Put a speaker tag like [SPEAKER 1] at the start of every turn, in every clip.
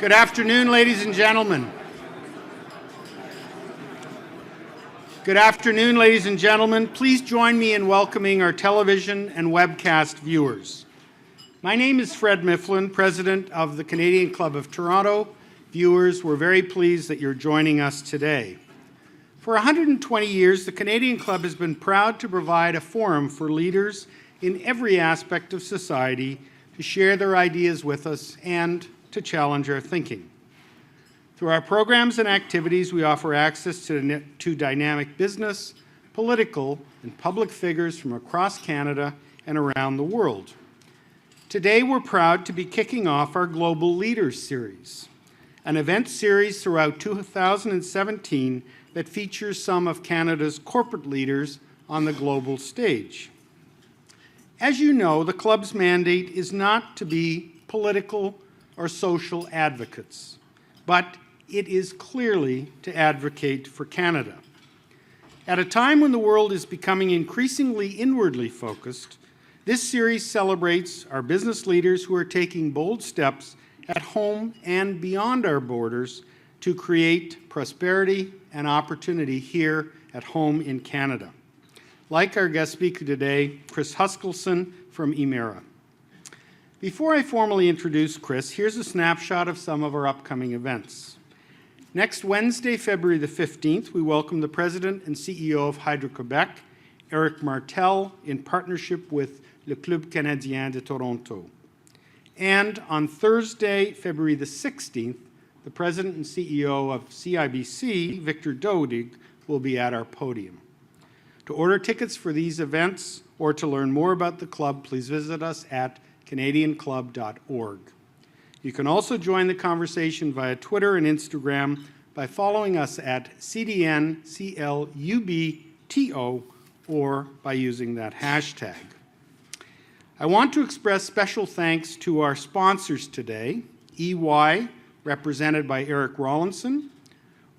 [SPEAKER 1] Good afternoon, ladies and gentlemen. Good afternoon, ladies and gentlemen. Please join me in welcoming our television and webcast viewers. My name is Fred Mifflin, President of the Canadian Club of Toronto. Viewers, we're very pleased that you're joining us today. For 120 years, the Canadian Club has been proud to provide a forum for leaders in every aspect of society to share their ideas with us and to challenge our thinking. Through our programs and activities, we offer access to dynamic business, political, and public figures from across Canada and around the world. Today, we're proud to be kicking off our Global Leaders Series, an event series throughout 2017 that features some of Canada's corporate leaders on the global stage. As you know, the Club's mandate is not to be political or social advocates, but it is clearly to advocate for Canada. At a time when the world is becoming increasingly inwardly focused, this series celebrates our business leaders who are taking bold steps at home and beyond our borders to create prosperity and opportunity here at home in Canada. Like our guest speaker today, Chris Huskilson from Emera. Before I formally introduce Chris, here's a snapshot of some of our upcoming events. Next Wednesday, February the 15th, we welcome the President and CEO of Hydro-Québec, Éric Martel, in partnership with Le Club Canadien de Toronto. And on Thursday, February the 16th, the President and CEO of CIBC, Victor Dodig, will be at our podium. To order tickets for these events or to learn more about the club, please visit us at canadianclub.org. You can also join the conversation via Twitter and Instagram by following us at CDNCLUBTO or by using that hashtag. I want to express special thanks to our sponsors today, EY, represented by Eric Rawlinson,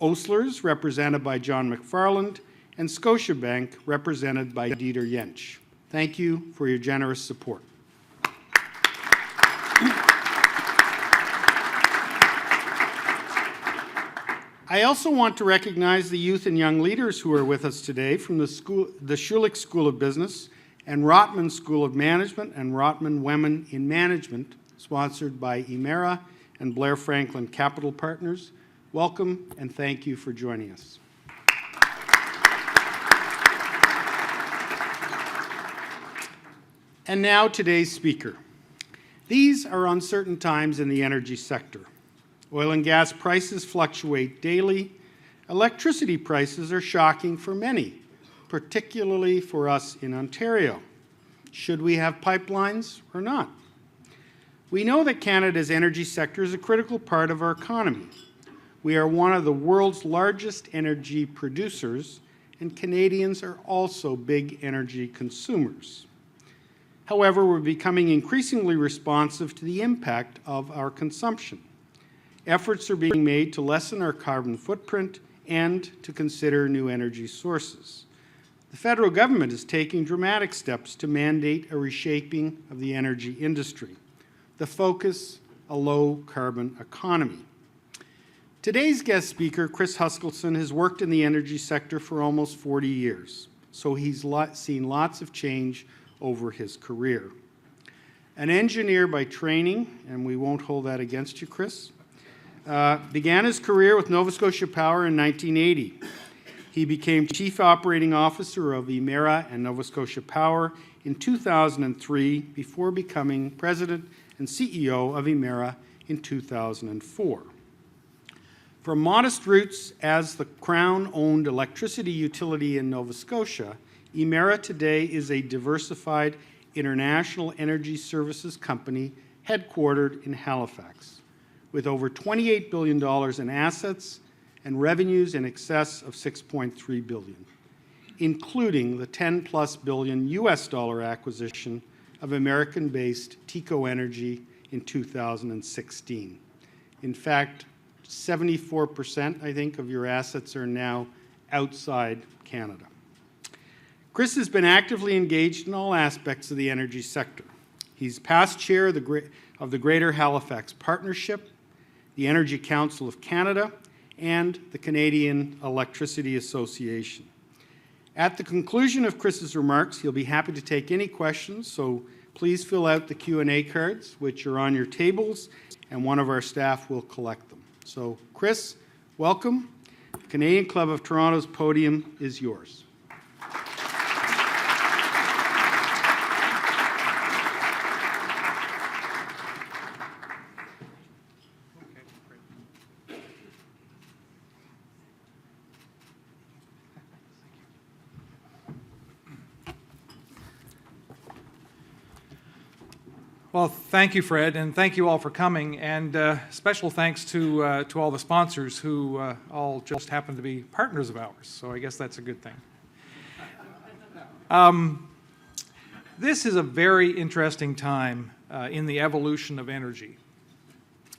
[SPEAKER 1] Oslers, represented by John McFarland, and Scotiabank, represented by Dieter Jentsch. Thank you for your generous support. I also want to recognize the youth and young leaders who are with us today from the Schulich School of Business and Rotman School of Management and Rotman Women in Management, sponsored by Emera and Blair Franklin Capital Partners. Welcome and thank you for joining us. And now today's speaker. These are uncertain times in the energy sector. Oil and gas prices fluctuate daily. Electricity prices are shocking for many, particularly for us in Ontario. Should we have pipelines or not? We know that Canada's energy sector is a critical part of our economy. We are one of the world's largest energy producers, and Canadians are also big energy consumers. However, we're becoming increasingly responsive to the impact of our consumption. Efforts are being made to lessen our carbon footprint and to consider new energy sources. The federal government is taking dramatic steps to mandate a reshaping of the energy industry. The focus, a low-carbon economy. Today's guest speaker, Chris Huskilson, has worked in the energy sector for almost 40 years, so he's seen lots of change over his career. An engineer by training, and we won't hold that against you, Chris, began his career with Nova Scotia Power in 1980. He became Chief Operating Officer of Emera and Nova Scotia Power in 2003 before becoming President and CEO of Emera in 2004. From modest roots as the Crown-owned electricity utility in Nova Scotia, Emera today is a diversified international energy services company headquartered in Halifax, with over $28 billion in assets and revenues in excess of $6.3 billion, including the $10+ billion US acquisition of American-based TECO Energy in 2016. In fact, 74%, I think, of your assets are now outside Canada. Chris has been actively engaged in all aspects of the energy sector. He's past chair of the Greater Halifax Partnership, the Energy Council of Canada, and the Canadian Electricity Association. At the conclusion of Chris's remarks, he'll be happy to take any questions, so please fill out the Q&A cards, which are on your tables, and one of our staff will collect them. So, Chris, welcome. The Canadian Club of Toronto's podium is yours.
[SPEAKER 2] Well, thank you, Fred, and thank you all for coming, and special thanks to all the sponsors who all just happen to be partners of ours, so I guess that's a good thing. This is a very interesting time in the evolution of energy,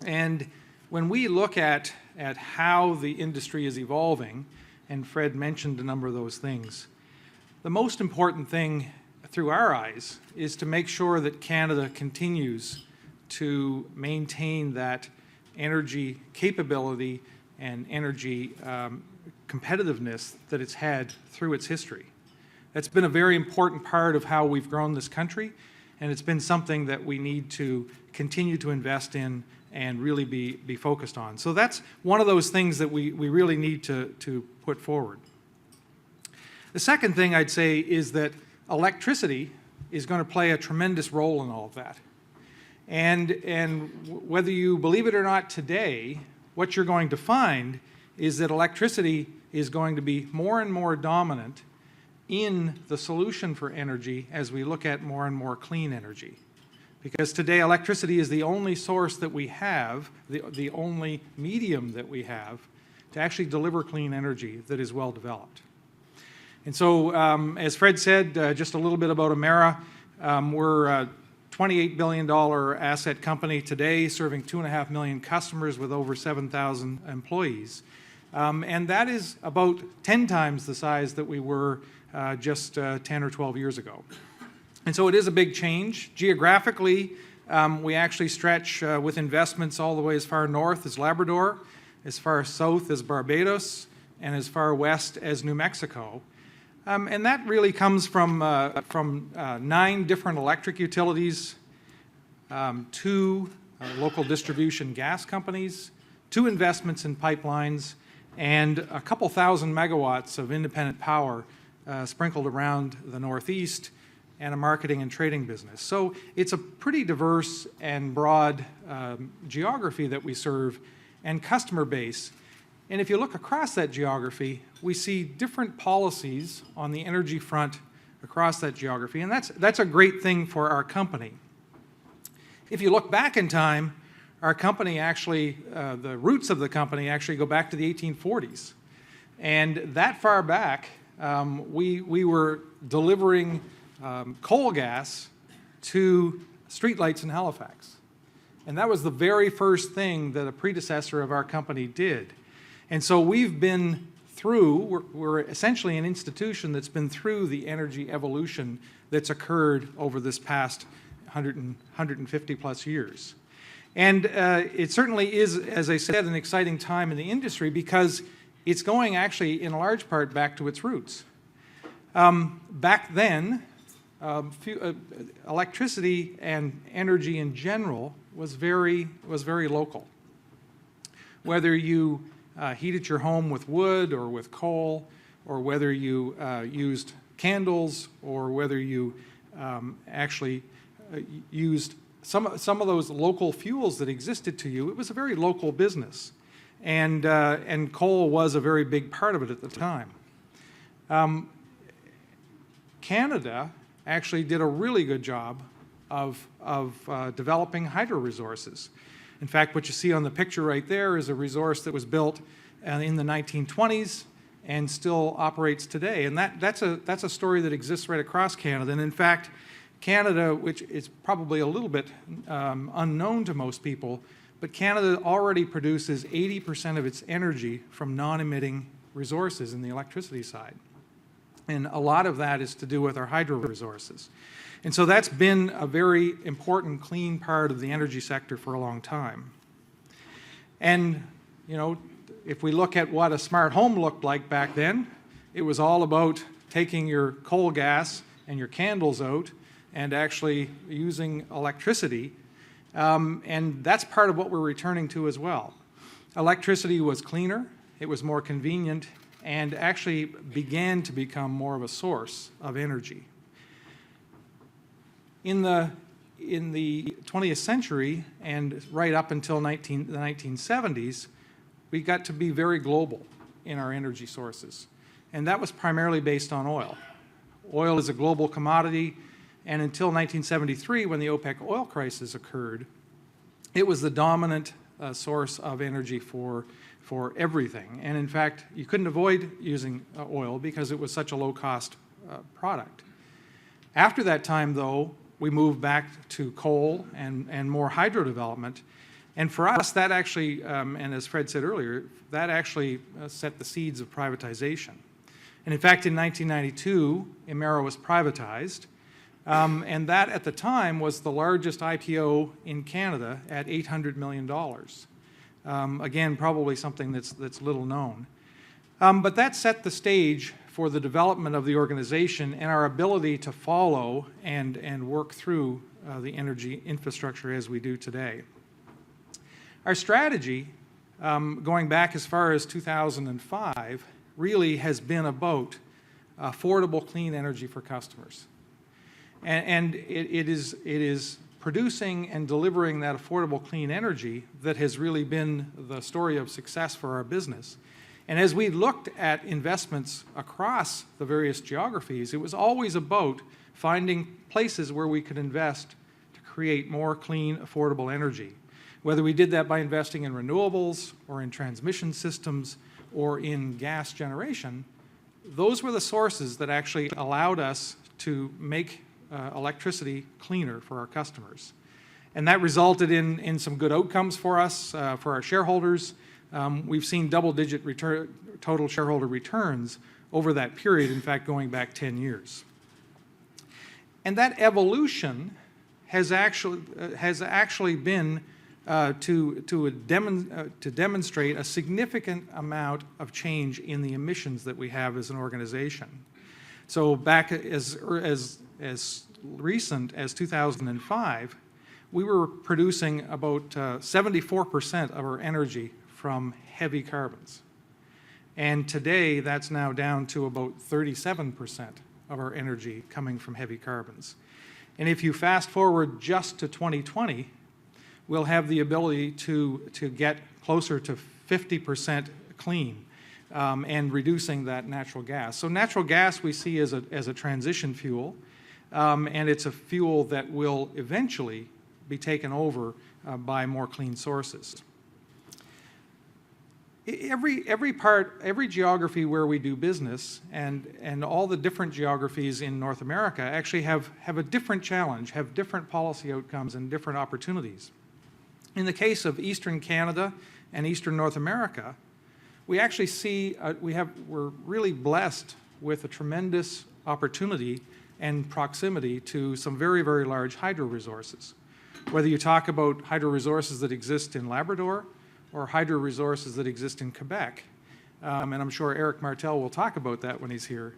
[SPEAKER 2] and when we look at how the industry is evolving, and Fred mentioned a number of those things, the most important thing through our eyes is to make sure that Canada continues to maintain that energy capability and energy competitiveness that it's had through its history. That's been a very important part of how we've grown this country, and it's been something that we need to continue to invest in and really be focused on. So that's one of those things that we really need to put forward. The second thing I'd say is that electricity is going to play a tremendous role in all of that. And whether you believe it or not today, what you're going to find is that electricity is going to be more and more dominant in the solution for energy as we look at more and more clean energy. Because today electricity is the only source that we have, the only medium that we have to actually deliver clean energy that is well developed. And so, as Fred said, just a little bit about Emera. We're a $28 billion asset company today, serving 2.5 million customers with over 7,000 employees. And that is about 10 times the size that we were just 10 or 12 years ago. And so it is a big change. Geographically, we actually stretch with investments all the way as far north as Labrador, as far south as Barbados, and as far west as New Mexico. And that really comes from 9 different electric utilities, 2 local distribution gas companies, 2 investments in pipelines, and a couple thousand megawatts of independent power sprinkled around the Northeast, and a marketing and trading business. So it's a pretty diverse and broad geography that we serve and customer base. And if you look across that geography, we see different policies on the energy front across that geography, and that's a great thing for our company. If you look back in time, our company actually, the roots of the company actually go back to the 1840s. And that far back, we were delivering coal gas to streetlights in Halifax. And that was the very first thing that a predecessor of our company did. And so we've been through, we're essentially an institution that's been through the energy evolution that's occurred over this past 150 plus years. And it certainly is, as I said, an exciting time in the industry because it's going actually in large part back to its roots. Back then, electricity and energy in general was very local. Whether you heated your home with wood or with coal, or whether you used candles, or whether you actually used some of those local fuels that existed to you, it was a very local business. And coal was a very big part of it at the time. Canada actually did a really good job of developing hydro resources. In fact, what you see on the picture right there is a resource that was built in the 1920s and still operates today. And that's a story that exists right across Canada. And in fact, Canada, which is probably a little bit unknown to most people, but Canada already produces 80% of its energy from non-emitting resources in the electricity side. And a lot of that is to do with our hydro resources. And so that's been a very important, clean part of the energy sector for a long time. And, if we look at what a smart home looked like back then, it was all about taking your coal gas and your candles out and actually using electricity. And that's part of what we're returning to as well. Electricity was cleaner, it was more convenient, and actually began to become more of a source of energy. In the 20th century and right up until the 1970s, we got to be very global in our energy sources. And that was primarily based on oil. Oil is a global commodity, and until 1973, when the OPEC oil crisis occurred, it was the dominant source of energy for everything. And in fact, you couldn't avoid using oil because it was such a low-cost product. After that time, though, we moved back to coal and more hydro development. And for us, that actually, and as Fred said earlier, that actually set the seeds of privatization. And in fact, in 1992, Emera was privatized. And that, at the time, was the largest IPO in Canada at $800 million. Again, probably something that's little known. But that set the stage for the development of the organization and our ability to follow and work through the energy infrastructure as we do today. Our strategy, going back as far as 2005, really has been about affordable clean energy for customers. And it is producing and delivering that affordable clean energy that has really been the story of success for our business. And as we looked at investments across the various geographies, it was always about finding places where we could invest to create more clean, affordable energy. Whether we did that by investing in renewables or in transmission systems or in gas generation, those were the sources that actually allowed us to make electricity cleaner for our customers. And that resulted in some good outcomes for us, for our shareholders. We've seen double-digit total shareholder returns over that period, in fact, going back 10 years. And that evolution has actually been to demonstrate a significant amount of change in the emissions that we have as an organization. So back as recent as 2005, we were producing about 74% of our energy from heavy carbons. And today, that's now down to about 37% of our energy coming from heavy carbons. And if you fast forward just to 2020, we'll have the ability to get closer to 50% clean and reducing that natural gas. So natural gas we see as a transition fuel, and it's a fuel that will eventually be taken over by more clean sources. Every geography where we do business and all the different geographies in North America actually have a different challenge, have different policy outcomes and different opportunities. In the case of Eastern Canada and Eastern North America, we actually see we're really blessed with a tremendous opportunity and proximity to some very, very large hydro resources. Whether you talk about hydro resources that exist in Labrador or hydro resources that exist in Quebec, and I'm sure Eric Martel will talk about that when he's here.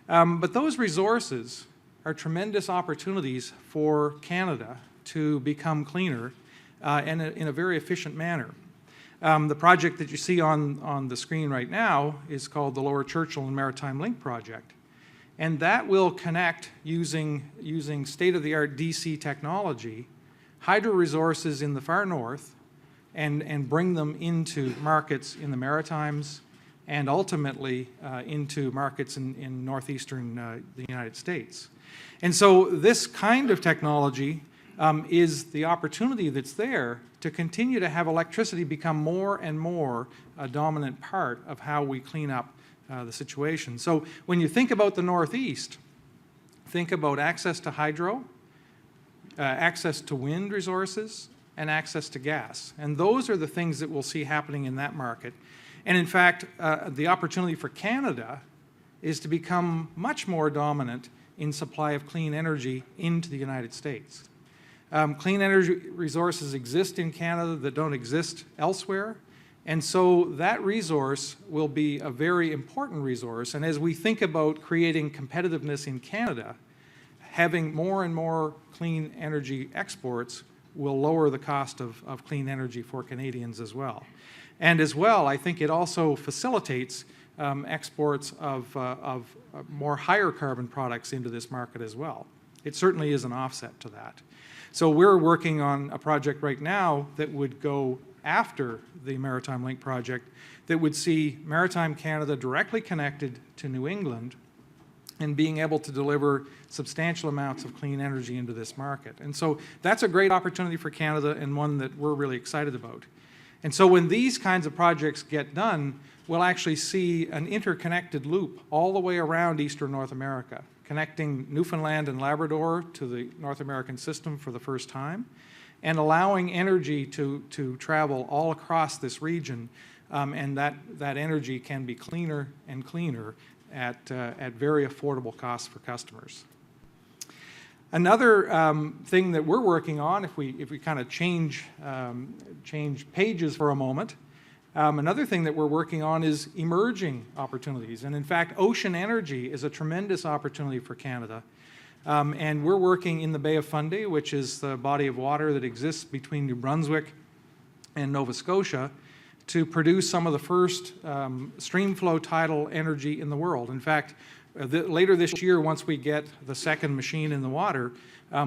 [SPEAKER 2] But those resources are tremendous opportunities for Canada to become cleaner and in a very efficient manner. The project that you see on the screen right now is called the Lower Churchill and Maritime Link Project. And that will connect using state-of-the-art DC technology, hydro resources in the far north, and bring them into markets in the Maritimes and ultimately into markets in northeastern the United States. And so this kind of technology is the opportunity that's there to continue to have electricity become more and more a dominant part of how we clean up the situation. So when you think about the Northeast, think about access to hydro, access to wind resources, and access to gas. And those are the things that we'll see happening in that market. And in fact, the opportunity for Canada is to become much more dominant in supply of clean energy into the United States. Clean energy resources exist in Canada that don't exist elsewhere. And so that resource will be a very important resource. And as we think about creating competitiveness in Canada, having more and more clean energy exports will lower the cost of clean energy for Canadians as well. And as well, I think it also facilitates exports of more higher carbon products into this market as well. It certainly is an offset to that. So we're working on a project right now that would go after the Maritime Link project that would see Maritime Canada directly connected to New England and being able to deliver substantial amounts of clean energy into this market. And so that's a great opportunity for Canada and one that we're really excited about. And so when these kinds of projects get done, we'll actually see an interconnected loop all the way around Eastern North America, connecting Newfoundland and Labrador to the North American system for the first time, and allowing energy to travel all across this region, and that energy can be cleaner and cleaner at very affordable costs for customers. Another thing that we're working on, if we kind of change pages for a moment, another thing that we're working on is emerging opportunities. And in fact, ocean energy is a tremendous opportunity for Canada. And we're working in the Bay of Fundy, which is the body of water that exists between New Brunswick and Nova Scotia, to produce some of the first streamflow tidal energy in the world. In fact, later this year, once we get the second machine in the water,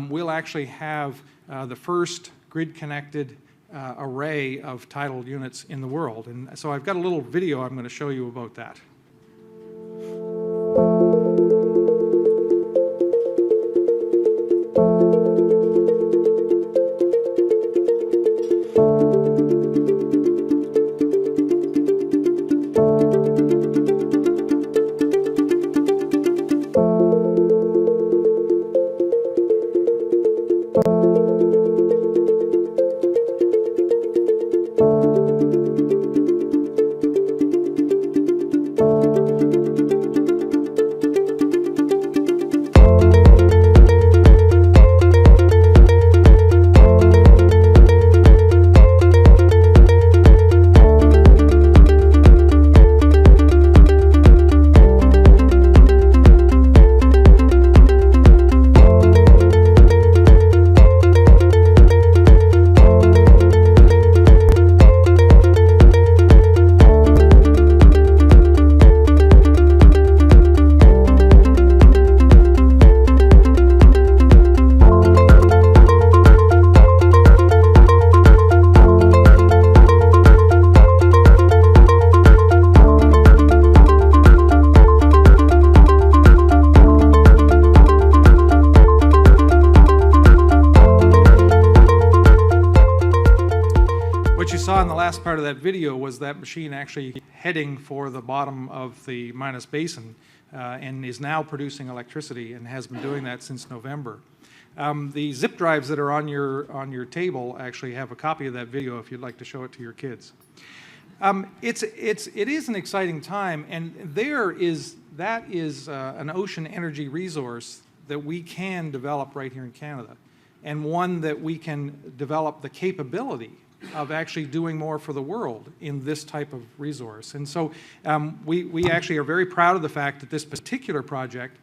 [SPEAKER 2] we'll actually have the first grid-connected array of tidal units in the world. And so I've got a little video I'm going to show you about that. Part of that video was that machine actually heading for the bottom of the Minas Basin and is now producing electricity and has been doing that since November. The zip drives that are on your table actually have a copy of that video if you'd like to show it to your kids. It is an exciting time, and that is an ocean energy resource that we can develop right here in Canada, and one that we can develop the capability of actually doing more for the world in this type of resource. And so we actually are very proud of the fact that this particular project,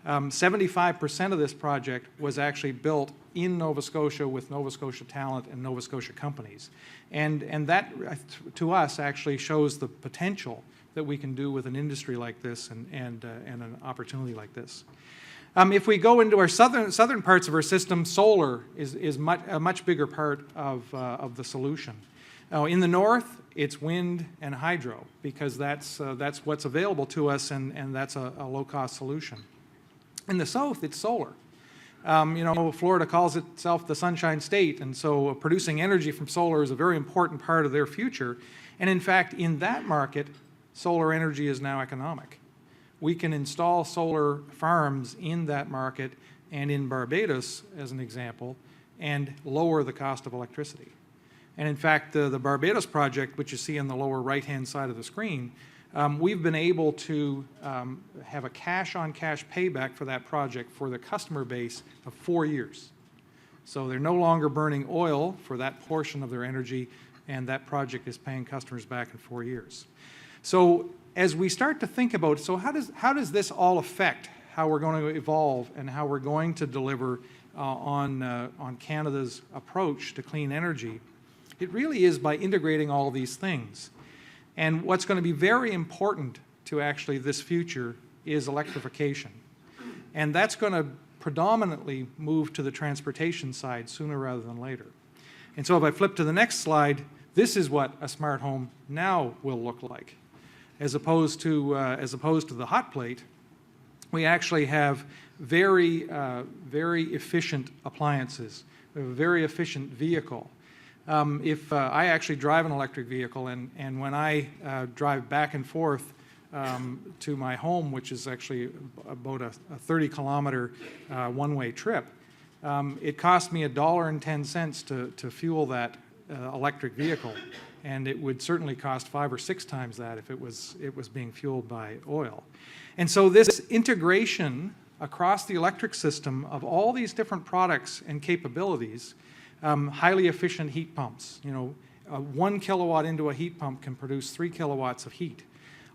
[SPEAKER 2] 75% of this project was actually built in Nova Scotia with Nova Scotia talent and Nova Scotia companies. And that, to us, actually shows the potential that we can do with an industry like this and an opportunity like this. If we go into our southern parts of our system, solar is a much bigger part of the solution. Now, in the north, it's wind and hydro, because that's what's available to us, and that's a low-cost solution. In the south, it's solar. Florida calls itself the Sunshine State, and so producing energy from solar is a very important part of their future. And in fact, in that market, solar energy is now economic. We can install solar farms in that market and in Barbados, as an example, and lower the cost of electricity. And in fact, the Barbados project, which you see on the lower right-hand side of the screen, we've been able to have a cash-on-cash payback for that project for the customer base of 4 years. So they're no longer burning oil for that portion of their energy. and that project is paying customers back in 4 years. So as we start to think about, so how does this all affect how we're going to evolve and how we're going to deliver on Canada's approach to clean energy, it really is by integrating all these things. And what's going to be very important to actually this future is electrification. And that's going to predominantly move to the transportation side sooner rather than later. And so if I flip to the next slide, this is what a smart home now will look like. As opposed to the hot plate, we actually have very efficient appliances, a very efficient vehicle. If I actually drive an electric vehicle, and when I drive back and forth to my home, which is actually about a 30-kilometer one-way trip, it cost me $1.10 to fuel that electric vehicle, and it would certainly cost 5 or 6 times that if it was being fueled by oil. And so this integration across the electric system of all these different products and capabilities, highly efficient heat pumps, 1 kilowatt into a heat pump can produce 3 kilowatts of heat.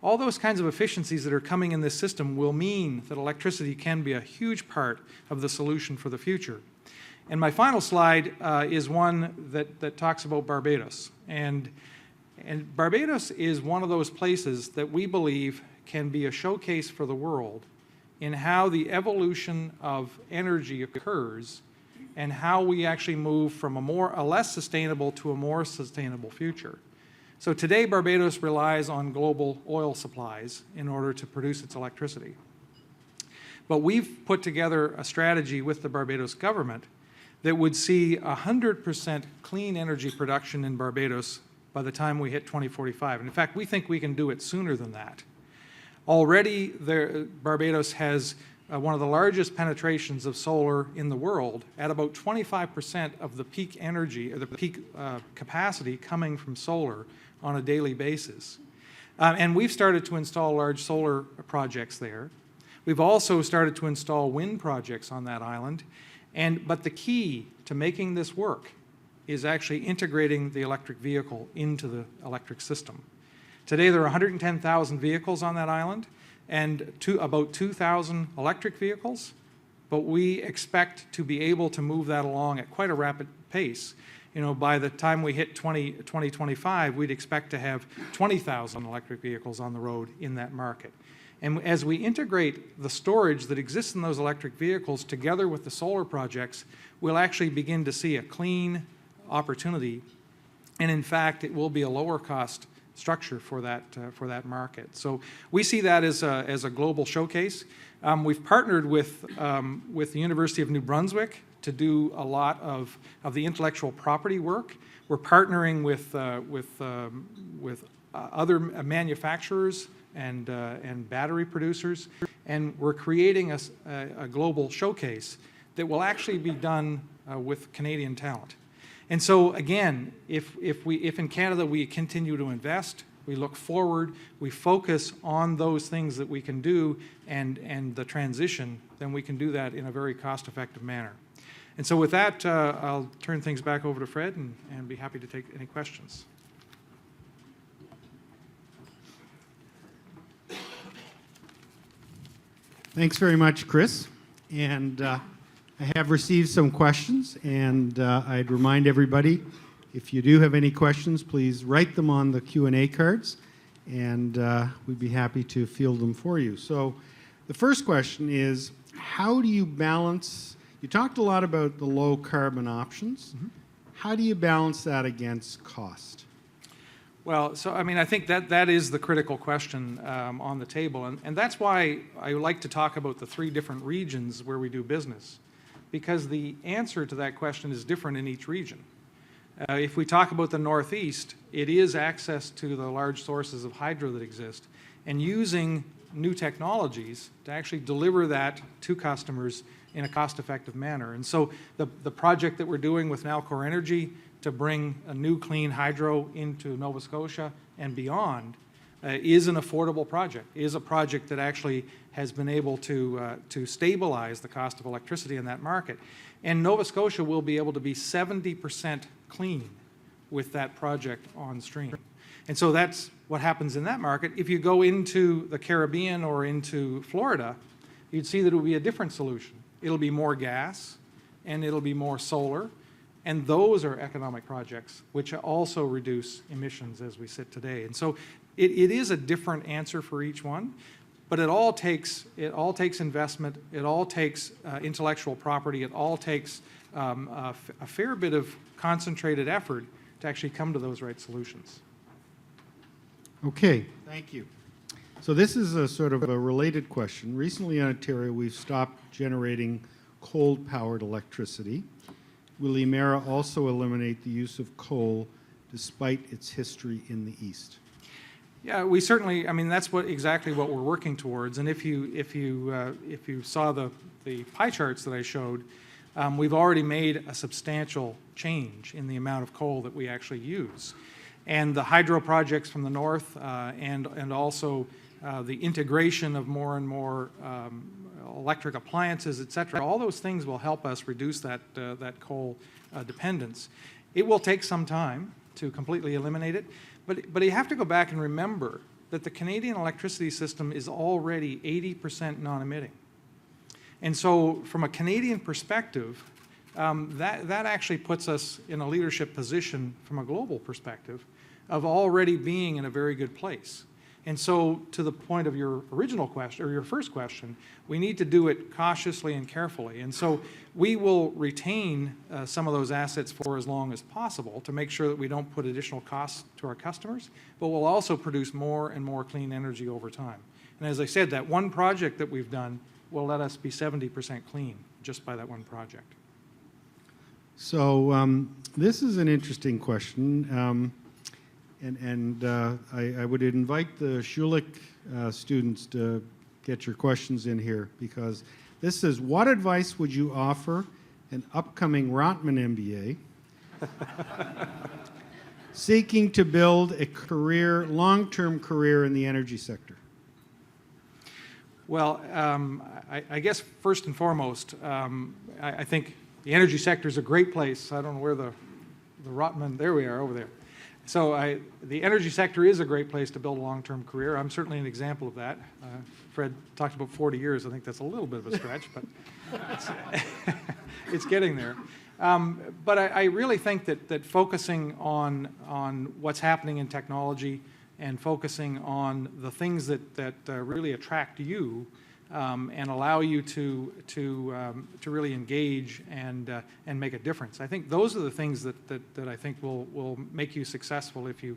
[SPEAKER 2] All those kinds of efficiencies that are coming in this system will mean that electricity can be a huge part of the solution for the future. And my final slide is one that talks about Barbados. And Barbados is one of those places that we believe can be a showcase for the world in how the evolution of energy occurs and how we actually move from a less sustainable to a more sustainable future. So today, Barbados relies on global oil supplies in order to produce its electricity. But we've put together a strategy with the Barbados government that would see 100% clean energy production in Barbados by the time we hit 2045. And in fact, we think we can do it sooner than that. Already, Barbados has one of the largest penetrations of solar in the world, at about 25% of the peak energy, or the peak capacity coming from solar on a daily basis. And we've started to install large solar projects there. We've also started to install wind projects on that island. But the key to making this work is actually integrating the electric vehicle into the electric system. Today, there are 110,000 vehicles on that island, and about 2,000 electric vehicles, but we expect to be able to move that along at quite a rapid pace. By the time we hit 2025, we'd expect to have 20,000 electric vehicles on the road in that market. And as we integrate the storage that exists in those electric vehicles together with the solar projects, we'll actually begin to see a clean opportunity. And in fact, it will be a lower cost structure for that market. So we see that as a global showcase. We've partnered with the University of New Brunswick to do a lot of the intellectual property work. We're partnering with other manufacturers and battery producers, and we're creating a global showcase that will actually be done with Canadian talent. And so again, if in Canada we continue to invest, we look forward, we focus on those things that we can do and the transition, then we can do that in a very cost-effective manner. And so with that, I'll turn things back over to Fred and be happy to take any questions.
[SPEAKER 1] Thanks very much, Chris. And I have received some questions, and I'd remind everybody, if you do have any questions, please write them on the Q&A cards, and we'd be happy to field them for you. So the first question is, how do you balance, you talked a lot about the low carbon options. Mm-hmm. How do you balance that against cost?
[SPEAKER 2] Well, so I think that is the critical question on the table, and that's why I like to talk about the 3 different regions where we do business, because the answer to that question is different in each region. If we talk about the Northeast, it is access to the large sources of hydro that exist, and using new technologies to actually deliver that to customers in a cost-effective manner. And so the project that we're doing with Nalcor Energy to bring a new clean hydro into Nova Scotia and beyond is an affordable project, is a project that actually has been able to stabilize the cost of electricity in that market. And Nova Scotia will be able to be 70% clean with that project on stream. And so that's what happens in that market. If you go into the Caribbean or into Florida, you'd see that it would be a different solution. It'll be more gas, and it'll be more solar, and those are economic projects which also reduce emissions as we sit today. And so it is a different answer for each one, but it all takes investment, it all takes intellectual property, it all takes a fair bit of concentrated effort to actually come to those right solutions.
[SPEAKER 1] Okay, thank you. So this is a sort of a related question. Recently in Ontario, we've stopped generating coal-powered electricity. Will Emera also eliminate the use of coal despite its history in the East?
[SPEAKER 2] Yeah, we certainly, I mean, that's exactly what we're working towards. And if you saw the pie charts that I showed, we've already made a substantial change in the amount of coal that we actually use. And the hydro projects from the north and also the integration of more and more electric appliances, et cetera, all those things will help us reduce that coal dependence. It will take some time to completely eliminate it, but you have to go back and remember that the Canadian electricity system is already 80% non-emitting. And so from a Canadian perspective, that actually puts us in a leadership position from a global perspective of already being in a very good place. And so to the point of your original question, or your first question, we need to do it cautiously and carefully. And so we will retain some of those assets for as long as possible to make sure that we don't put additional costs to our customers, but we'll also produce more and more clean energy over time. And as I said, that one project that we've done will let us be 70% clean just by that one project.
[SPEAKER 1] So this is an interesting question. I would invite the Schulich students to get your questions in here, because this says, what advice would you offer an upcoming Rotman MBA seeking to build a career, long-term career in the energy sector?
[SPEAKER 2] Well, I guess first and foremost, I think the energy sector is a great place. I don't know where the Rotman, there we are over there. So the energy sector is a great place to build a long-term career. I'm certainly an example of that. Fred talked about 40 years. I think that's a little bit of a stretch, but it's getting there. But I really think that focusing on what's happening in technology and focusing on the things that really attract you and allow you to really engage and make a difference. I think those are the things that I think will make you successful if you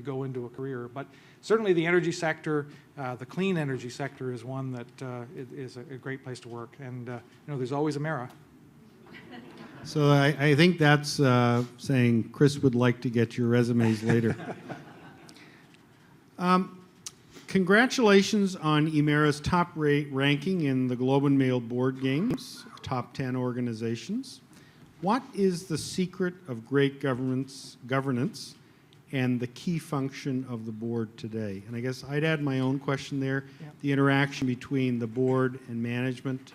[SPEAKER 2] go into a career. But certainly the energy sector, the clean energy sector, is one that is a great place to work. And there's always Emera.
[SPEAKER 1] So I think that's saying Chris would like to get your resumes later. Congratulations on Emera's top ranking in the Globe and Mail board games, top 10 organizations. What is the secret of great governance and the key function of the board today? And I guess I'd add my own question there, the interaction between the board and management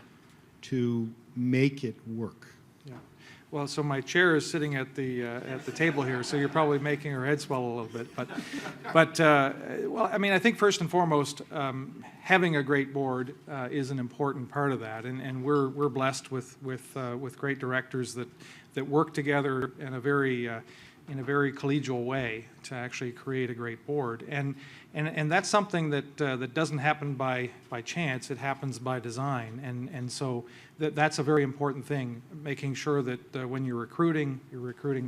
[SPEAKER 1] to make it work.
[SPEAKER 2] Well, so my chair is sitting at the table here, so you're probably making her head swell a little bit. But well, I mean, I think first and foremost, having a great board is an important part of that, and we're blessed with great directors that work together in a very collegial way to actually create a great board. And that's something that doesn't happen by chance. It happens by design. And so that's a very important thing, making sure that when you're recruiting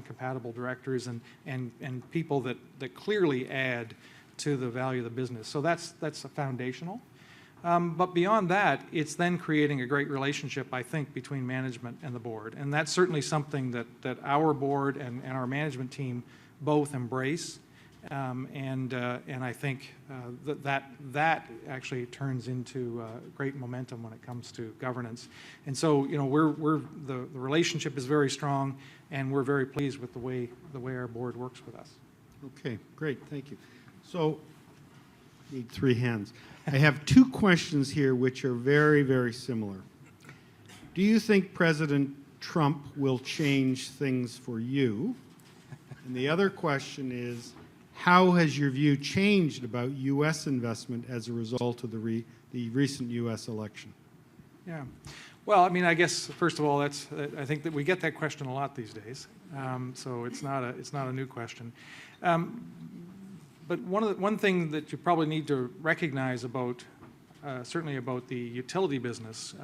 [SPEAKER 2] compatible directors and people that clearly add to the value of the business. So that's foundational. But beyond that, it's then creating a great relationship, I think, between management and the board. And that's certainly something that our board and our management team both embrace. And I think that actually turns into great momentum when it comes to governance. And so, the relationship is very strong, and we're very pleased with the way our board works with us.
[SPEAKER 1] Okay, great, thank you. So, need three hands. I have two questions here which are very, very similar. Do you think President Trump will change things for you? And the other question is, how has your view changed about U.S. investment as a result of the recent U.S. election?
[SPEAKER 2] Yeah. Well, I mean, I guess first of all, I think that we get that question a lot these days, so it's not a new question. But one thing that you probably need to recognize about certainly about the utility business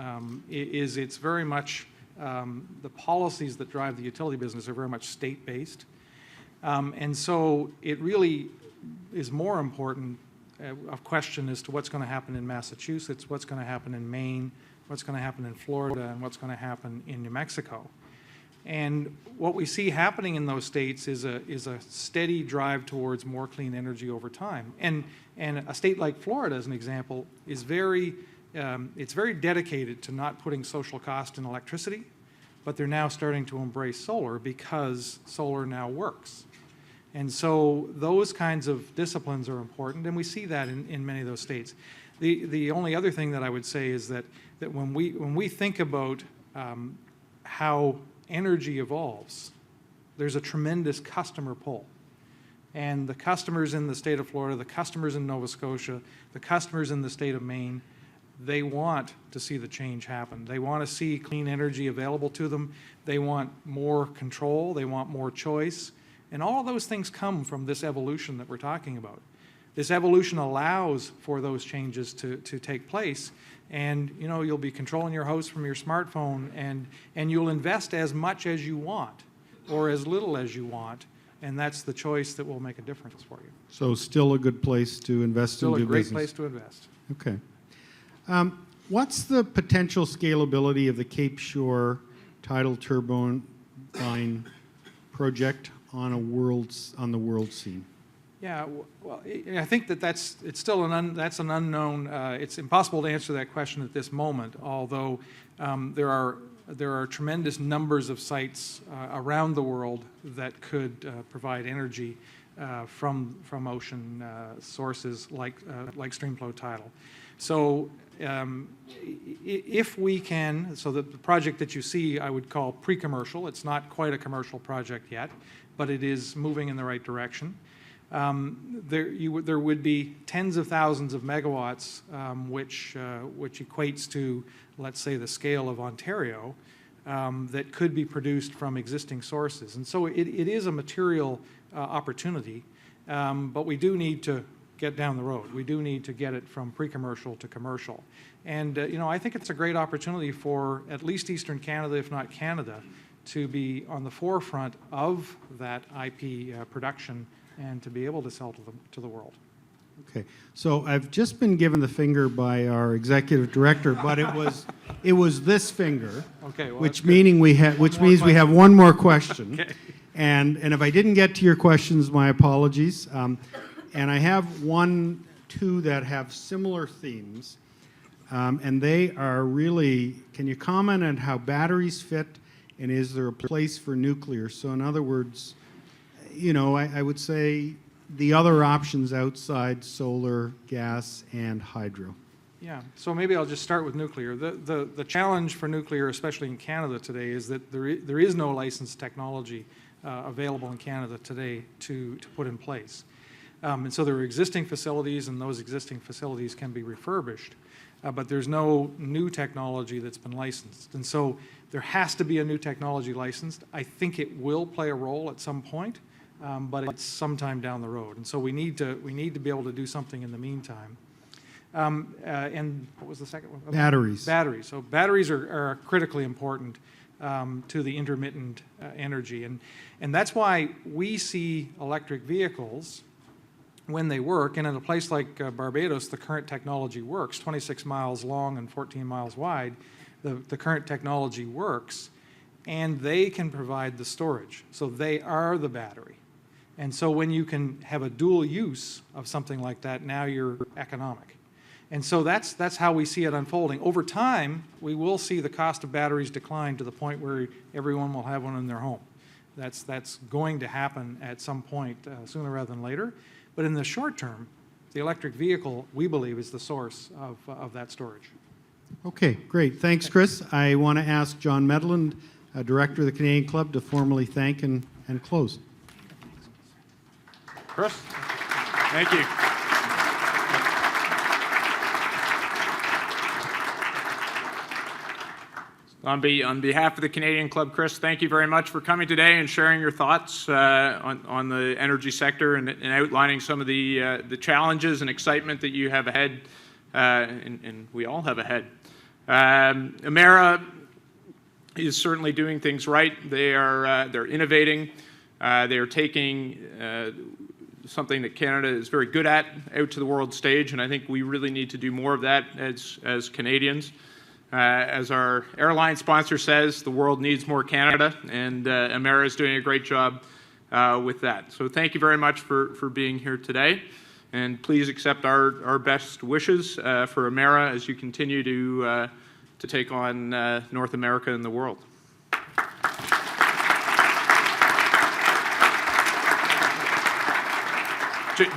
[SPEAKER 2] is it's very much the policies that drive the utility business are very much state-based, and so it really is more important a question as to what's going to happen in Massachusetts, what's going to happen in Maine, what's going to happen in Florida, and what's going to happen in New Mexico. And what we see happening in those states is a steady drive towards more clean energy over time. And a state like Florida, as an example, is it's very dedicated to not putting social cost in electricity, but they're now starting to embrace solar because solar now works. And so those kinds of disciplines are important, and we see that in many of those states. The only other thing that I would say is that when we think about how energy evolves, there's a tremendous customer pull. And the customers in the state of Florida, the customers in Nova Scotia, the customers in the state of Maine, they want to see the change happen. They want to see clean energy available to them. They want more control. They want more choice. And all of those things come from this evolution that we're talking about. This evolution allows for those changes to take place. And you'll be controlling your house from your smartphone, and you'll invest as much as you want or as little as you want, and that's the choice that will make a difference for you.
[SPEAKER 1] So still a good place to invest in new business.
[SPEAKER 2] Still a great place to invest.
[SPEAKER 1] Okay. What's the potential scalability of the Cape Shore tidal turbine project on the world scene?
[SPEAKER 2] Yeah, well, I think that's still an unknown. It's impossible to answer that question at this moment. Although there are tremendous numbers of sites around the world that could provide energy from ocean sources like streamflow tidal. So if we can, so the project that you see, I would call pre-commercial. It's not quite a commercial project yet, but it is moving in the right direction. There would be tens of thousands of megawatts, which equates to, let's say, the scale of Ontario, that could be produced from existing sources. And so it is a material opportunity, but we do need to get down the road. We do need to get it from pre-commercial to commercial. And I think it's a great opportunity for at least Eastern Canada, if not Canada, to be on the forefront of that IP production and to be able to sell to the world.
[SPEAKER 1] Okay, so I've just been given the finger by our executive director, but it was this finger,
[SPEAKER 2] okay, well,
[SPEAKER 1] which means we have one more question.
[SPEAKER 2] Okay.
[SPEAKER 1] And if I didn't get to your questions, my apologies. And I have two that have similar themes, and they are really. Can you comment on how batteries fit, and is there a place for nuclear? So in other words, I would say the other options outside solar, gas, and hydro.
[SPEAKER 2] Yeah, so maybe I'll just start with nuclear. The challenge for nuclear, especially in Canada today, is that there is no licensed technology available in Canada today to put in place. And so there are existing facilities, and those existing facilities can be refurbished, but there's no new technology that's been licensed. And so there has to be a new technology licensed. I think it will play a role at some point, but it's sometime down the road. And so we need to be able to do something in the meantime. And what was the second one?
[SPEAKER 1] Batteries.
[SPEAKER 2] Batteries. So batteries are critically important to the intermittent energy. And that's why we see electric vehicles, when they work, and in a place like Barbados, the current technology works, 26 miles long and 14 miles wide, the current technology works, and they can provide the storage. So they are the battery. And so when you can have a dual use of something like that, now you're economic. And so that's how we see it unfolding. Over time, we will see the cost of batteries decline to the point where everyone will have one in their home. That's going to happen at some point sooner rather than later. But in the short term, the electric vehicle, we believe, is the source of that storage.
[SPEAKER 1] Okay, great. Thanks, Chris. I want to ask John Medland, Director of the Canadian Club, to formally thank and close.
[SPEAKER 3] Chris? Thank you. On behalf of the Canadian Club, Chris, thank you very much for coming today and sharing your thoughts on the energy sector and outlining some of the challenges and excitement that you have ahead, and we all have ahead. Emera is certainly doing things right. They're innovating. They are taking something that Canada is very good at out to the world stage, and I think we really need to do more of that as Canadians. As our airline sponsor says, the world needs more Canada, and Emera is doing a great job with that. So thank you very much for being here today, and please accept our best wishes for Emera as you continue to take on North America and the world.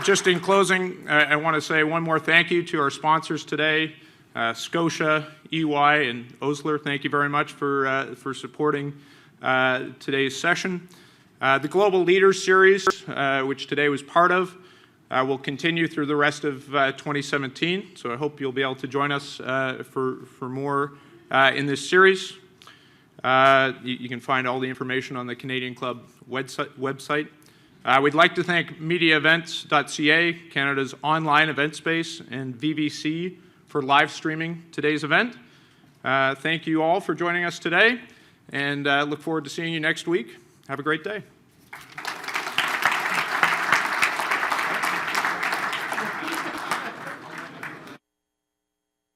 [SPEAKER 3] Just in closing, I want to say one more thank you to our sponsors today, Scotia, EY, and Osler. Thank you very much for supporting today's session. The Global Leaders Series, which today was part of, will continue through the rest of 2017. So I hope you'll be able to join us for more in this series. You can find all the information on the Canadian Club website. We'd like to thank MediaEvents.ca, Canada's online event space, and VVC for live streaming today's event. Thank you all for joining us today, and look forward to seeing you next week. Have a great day.